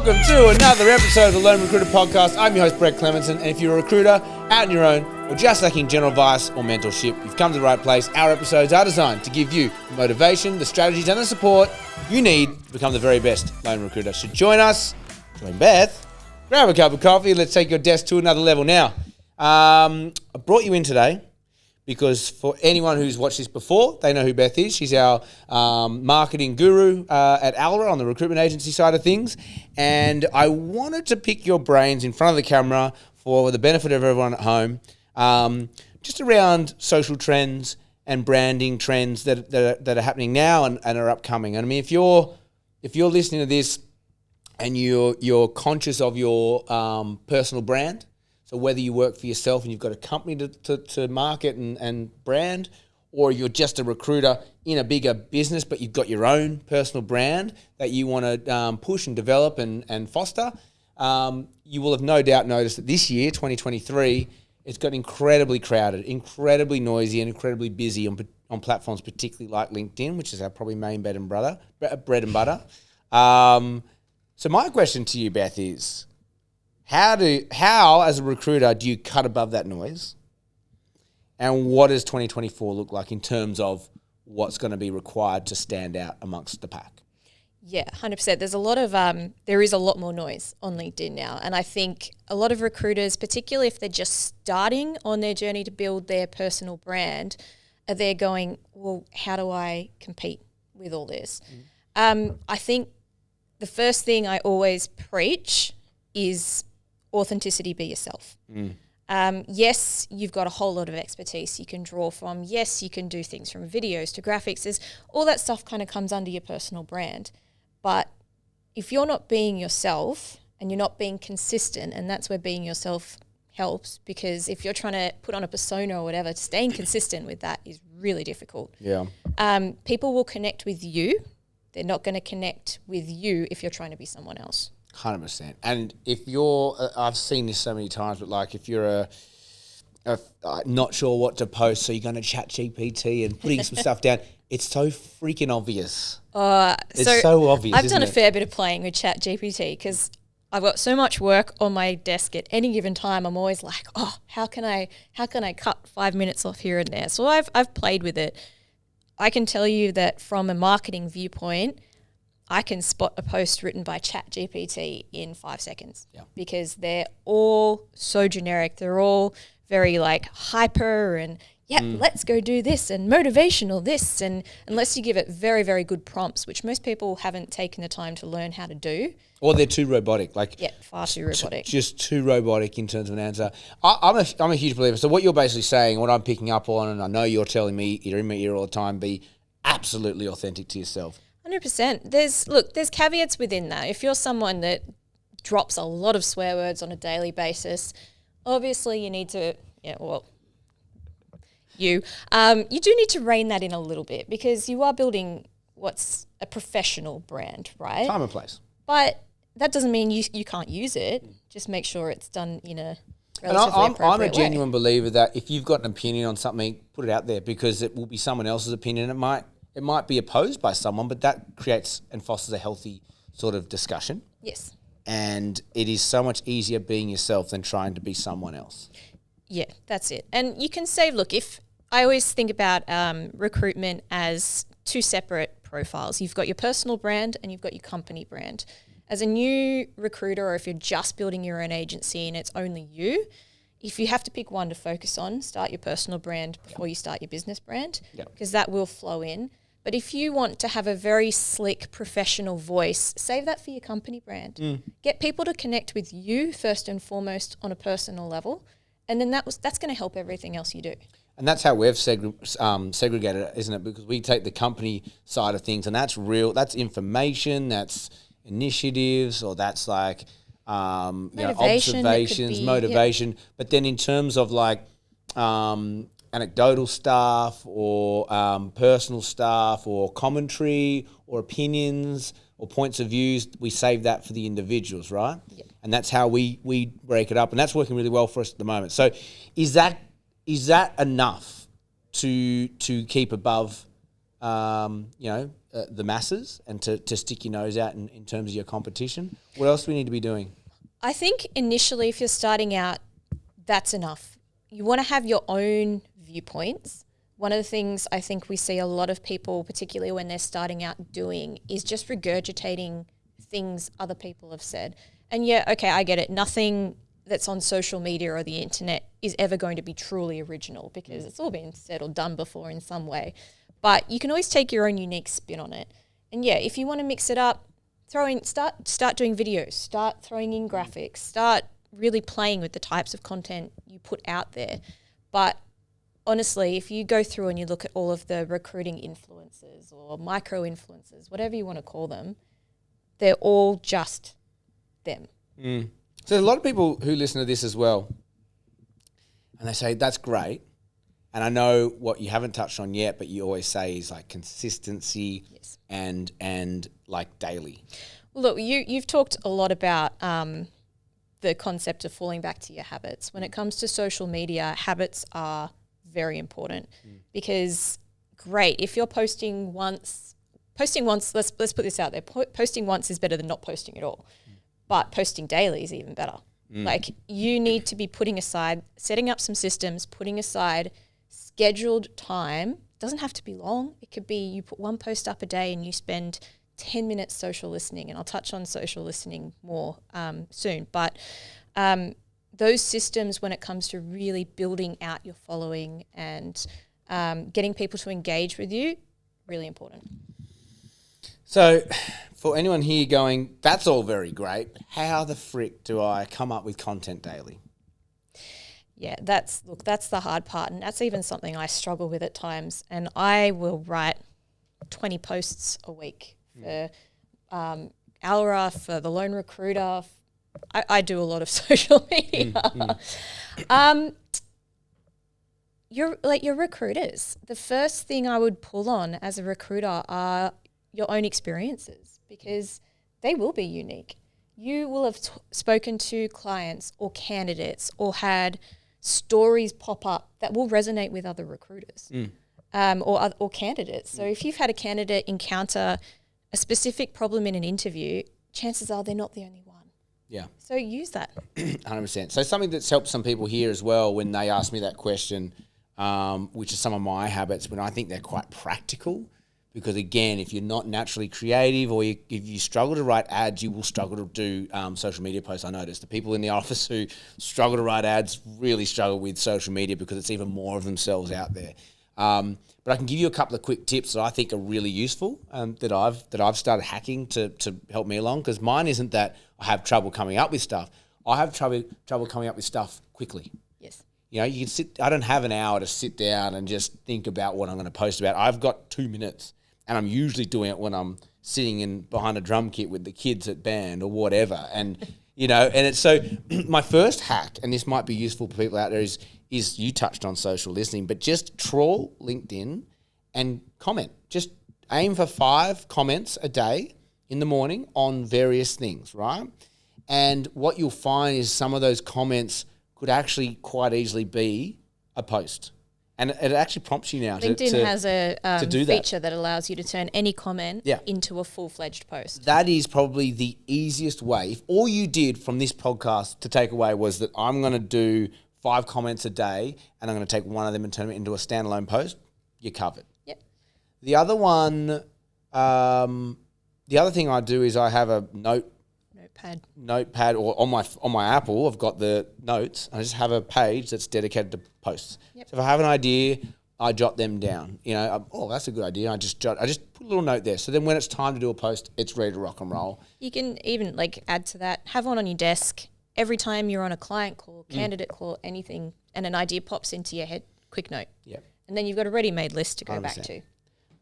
welcome to another episode of the Lone Recruiter Podcast. I'm your host, Brett Clemenson, and if you're a recruiter out on your own or just lacking general advice or mentorship, you've come to the right place. Our episodes are designed to give you the motivation, the strategies, and the support you need to become the very best lone recruiter. So join us, join Beth, grab a cup of coffee, let's take your desk to another level. Now, I brought you in today because for anyone who's watched this before, they know who Beth is. She's our marketing guru at Alra on the recruitment agency side of things. And I wanted to pick your brains in front of the camera for the benefit of everyone at home, just around social trends and branding trends that are happening now and are upcoming. And I mean, if you're listening to this and you're conscious of your personal brand, so whether you work for yourself and you've got a company to market and brand, or you're just a recruiter in a bigger business, but you've got your own personal brand that you want to push and develop and foster, you will have no doubt noticed that this year, 2023, it's got incredibly crowded, incredibly noisy, and incredibly busy on platforms, particularly like LinkedIn, which is our probably main bread and butter. So my question to you, Beth, is how as a recruiter do you cut above that noise? And what does 2024 look like in terms of what's going to be required to stand out amongst the pack? Yeah, 100%. There is a lot more noise on LinkedIn now. And I think a lot of recruiters, particularly if they're just starting on their journey to build their personal brand, are there going, well, how do I compete with all this? I think the first thing I always preach is authenticity, be yourself. Yes, you've got a whole lot of expertise you can draw from. Yes, you can do things from videos to graphics. All that stuff kind of comes under your personal brand. But if you're not being yourself and you're not being consistent, and that's where being yourself helps, because if you're trying to put on a persona or whatever, staying consistent with that is really difficult. Yeah. People will connect with you. They're not going to connect with you if you're trying to be someone else. 100%. And if you're, I've seen this so many times, but like if you're not sure what to post, so you're going to chat GPT and putting some stuff down, it's so freaking obvious. It's so obvious. I've done a fair bit of playing with chat GPT because I've got so much work on my desk at any given time. I'm always like, oh, how can I cut 5 minutes off here and there? So I've played with it. I can tell you that from a marketing viewpoint, I can spot a post written by ChatGPT in 5 seconds because they're all so generic. They're all very like hyper and let's go do this and motivational this. And unless you give it very, very good prompts, which most people haven't taken the time to learn how to do. Or they're too robotic. Far too robotic. Just too robotic in terms of an answer. I'm a huge believer. So what you're basically saying, what I'm picking up on, and I know you're telling me, you're in my ear all the time, be absolutely authentic to yourself. 100%. There's caveats within that. If you're someone that drops a lot of swear words on a daily basis, obviously you need to, you do need to rein that in a little bit because you are building what's a professional brand, right? Time and place. But that doesn't mean you can't use it. Just make sure it's done in a relatively appropriate I'm a genuine way. believer that if you've got an opinion on something, put it out there because it will be someone else's opinion. It might be opposed by someone, but that creates and fosters a healthy sort of discussion. Yes. And it is so much easier being yourself than trying to be someone else. Yeah, that's it. And you can say, look, if I always think about recruitment as two separate profiles. You've got your personal brand and you've got your company brand. As a new recruiter, or if you're just building your own agency and it's only you, if you have to pick one to focus on, start your personal brand before you start your business brand, because that will flow in. But if you want to have a very slick, professional voice, save that for your company brand. Get people to connect with you first and foremost on a personal level, and then that's going to help everything else you do. And that's how we've segregated it, isn't it? Because we take the company side of things, and that's real. That's information. That's initiatives, or that's like observations, motivation. Yeah. But then in terms of like anecdotal stuff or personal stuff or commentary or opinions or points of views, we save that for the individuals, right? Yeah. And that's how we break it up, and that's working really well for us at the moment. So is that enough to keep above the masses and to stick your nose out in terms of your competition? What else do we need to be doing? I think initially, if you're starting out, that's enough. You want to have your own viewpoints. One of the things I think we see a lot of people, particularly when they're starting out, doing is just regurgitating things other people have said. And yeah, okay, I get it. Nothing that's on social media or the internet is ever going to be truly original because it's all been said or done before in some way. But you can always take your own unique spin on it. And yeah, if you want to mix it up, start doing videos, start throwing in graphics, start really playing with the types of content you put out there. But honestly, if you go through and you look at all of the recruiting influencers or micro influencers, whatever you want to call them, they're all just them. So there's a lot of people who listen to this as well, and they say, that's great. And I know what you haven't touched on yet, but you always say is like consistency and like daily. Well, look, you've talked a lot about the concept of falling back to your habits. When it comes to social media, habits are very important because, great, if you're posting once, let's put this out there, posting once is better than not posting at all. But posting daily is even better. Like you need to be setting up some systems, putting aside scheduled time. Doesn't have to be long. It could be you put one post up a day and you spend 10 minutes social listening, and I'll touch on social listening more soon. But those systems, when it comes to really building out your following and getting people to engage with you, really important. So for anyone here going, that's all very great, how the frick do I come up with content daily? Yeah, that's the hard part, and that's even something I struggle with at times. And I will write 20 posts a week for Aura, for the Lone Recruiter. I do a lot of social media. Your recruiters. The first thing I would pull on as a recruiter are your own experiences because they will be unique. You will have spoken to clients or candidates or had stories pop up that will resonate with other recruiters or candidates. So if you've had a candidate encounter a specific problem in an interview, chances are they're not the only one. Yeah. So use that. 100%. So something that's helped some people here as well when they ask me that question, which is some of my habits, when I think they're quite practical. Because again, if you're not naturally creative or if you struggle to write ads, you will struggle to do social media posts. I noticed the people in the office who struggle to write ads really struggle with social media because it's even more of themselves out there. But I can give you a couple of quick tips that I think are really useful that I've started hacking to help me along. Because mine isn't that I have trouble coming up with stuff. I have trouble coming up with stuff quickly. Yes. You know, I don't have an hour to sit down and just think about what I'm going to post about. I've got 2 minutes. And I'm usually doing it when I'm sitting behind a drum kit with the kids at band or whatever. And, you know, and it's so my first hack, and this might be useful for people out there, is you touched on social listening, but just trawl LinkedIn and comment. Just aim for 5 comments a day in the morning on various things, right? And what you'll find is some of those comments could actually quite easily be a post. And it actually prompts you now LinkedIn has a feature that allows you to turn any comment into a full-fledged post. That is probably the easiest way. If all you did from this podcast to take away was that I'm going to do 5 comments a day and I'm going to take one of them and turn it into a standalone post, you're covered. Yep. The other one, the other thing I do is I have a notepad, or on my Apple, I've got the notes. I just have a page that's dedicated to posts. Yep. So if I have an idea, I jot them down. You know, that's a good idea. I just put a little note there. So then when it's time to do a post, it's ready to rock and roll. You can even add to that, have one on your desk every time you're on a client call, candidate call, anything, and an idea pops into your head, quick note. Yeah. And then you've got a ready-made list to go 100%. back to.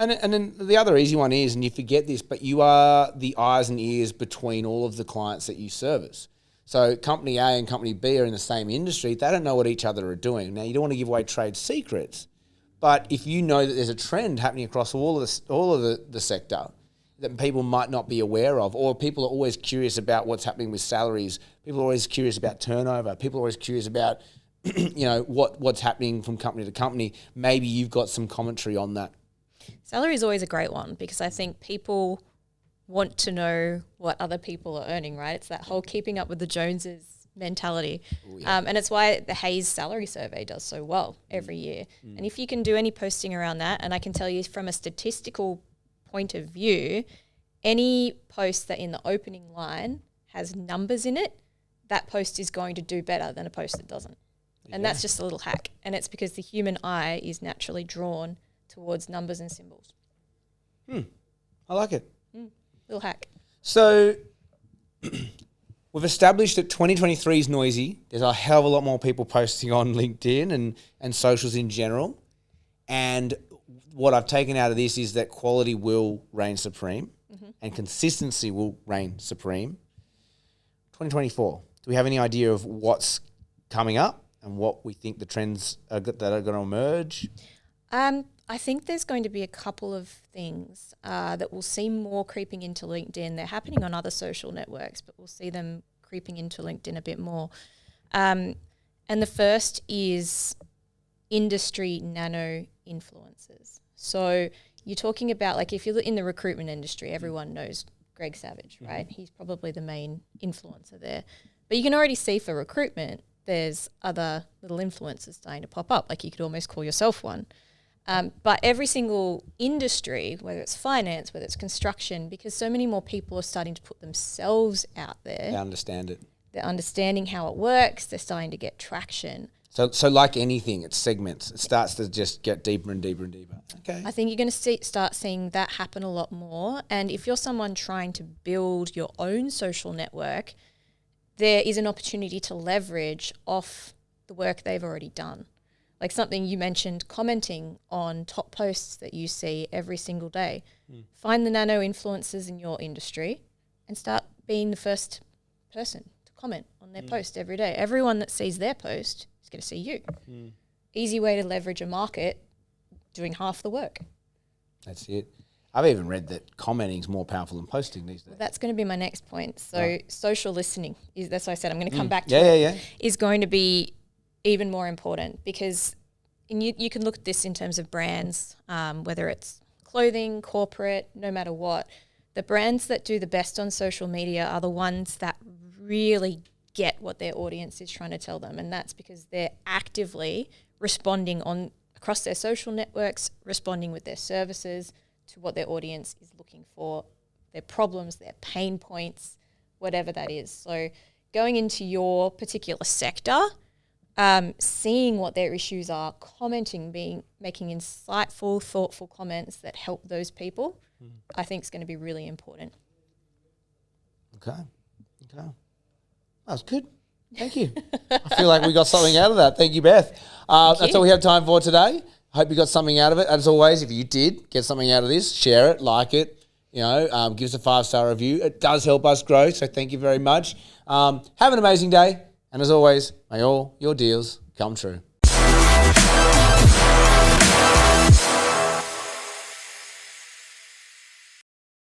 And then the other easy one is, and you forget this, but you are the eyes and ears between all of the clients that you service. So company A and company B are in the same industry. They don't know what each other are doing. Now, you don't want to give away trade secrets, but if you know that there's a trend happening across all of the sector that people might not be aware of, or people are always curious about what's happening with salaries, people are always curious about turnover, people are always curious about what's happening from company to company, maybe you've got some commentary on that. Salary is always a great one because I think people want to know what other people are earning, right? It's that whole keeping up with the Joneses mentality. Ooh, yeah. And it's why the Hayes salary survey does so well every year. And if you can do any posting around that, and I can tell you from a statistical point of view, any post that in the opening line has numbers in it, that post is going to do better than a post that doesn't. And that's just a little hack. And it's because the human eye is naturally drawn towards numbers and symbols. I like it. Little hack. So we've established that 2023 is noisy. There's a hell of a lot more people posting on LinkedIn and socials in general. And what I've taken out of this is that quality will reign supreme and consistency will reign supreme. 2024, do we have any idea of what's coming up and what we think the trends are that are going to emerge? I think there's going to be a couple of things that we'll see more creeping into LinkedIn. They're happening on other social networks, but we'll see them creeping into LinkedIn a bit more. And the first is industry nano influencers. So you're talking about, like, if you're in the recruitment industry, everyone knows Greg Savage, right? He's probably the main influencer there. But you can already see for recruitment, there's other little influencers starting to pop up. Like, you could almost call yourself one. But every single industry, whether it's finance, whether it's construction, because so many more people are starting to put themselves out there. They understand it. They're understanding how it works. They're starting to get traction. So like anything, it's segments. It starts to just get deeper and deeper and deeper. Okay. I think you're going to start seeing that happen a lot more. And if you're someone trying to build your own social network, there is an opportunity to leverage off the work they've already done. Like something you mentioned, commenting on top posts that you see every single day. Find the nano influencers in your industry and start being the first person to comment on their post every day. Everyone that sees their post is going to see you. Easy way to leverage a market, doing half the work. That's it. I've even read that commenting is more powerful than posting these days. Well, that's going to be my next point. So social listening, that's what I said. I'm going to come back to is going to be even more important because you can look at this in terms of brands, whether it's clothing, corporate, no matter what. The brands that do the best on social media are the ones that really get what their audience is trying to tell them, and that's because they're actively responding on across their social networks, responding with their services to what their audience is looking for, their problems, their pain points, whatever that is. So going into your particular sector, seeing what their issues are, commenting, making insightful, thoughtful comments that help those people, I think is going to be really important. Okay. That was good. Thank you. I feel like we got something out of that. Thank you, Beth. That's all we have time for today. Hope you got something out of it. As always, if you did get something out of this, share it, like it, give us a 5-star review. It does help us grow, so thank you very much. Have an amazing day. And as always, may all your deals come true.